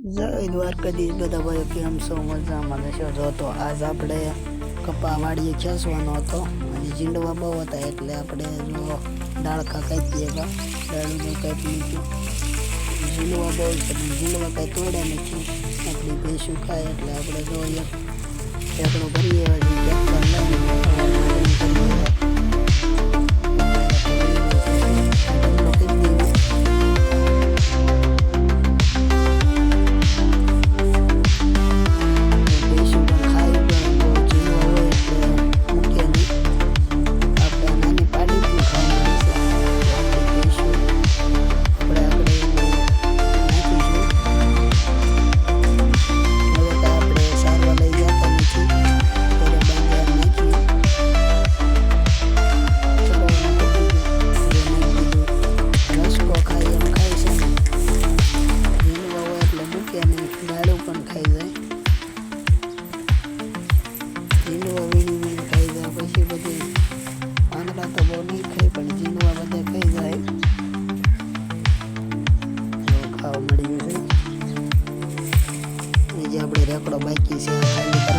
જય દ્વારકાધીશ બધા ભાઈઓ, કેમ છો? મજામાં છો? જો તો આજ આપણે કપા વાડીએ ખેંચવાનો હતો અને જીંડવા બહુ હતા એટલે આપણે જો ડાળખા કાપીએ ડાળીને કાપી લીધું. જીંડવા બહુ છે પણ જીંડવા કાંઈ તોડ્યા નથી. આપણી ભેંસું ખાય એટલે આપણે જો એકડો ભરીએ ગાળું પણ ખાઈ જાય, જીંડવા વીણી ખાઈ જાય. પછી બધી પાંદડા તો બહુ નહીં ખાય પણ જીંડવા બધા ખાઈ જાય. ખાવા મળી ગયું છે. એ જે આપણે રેકડો બાકી છે.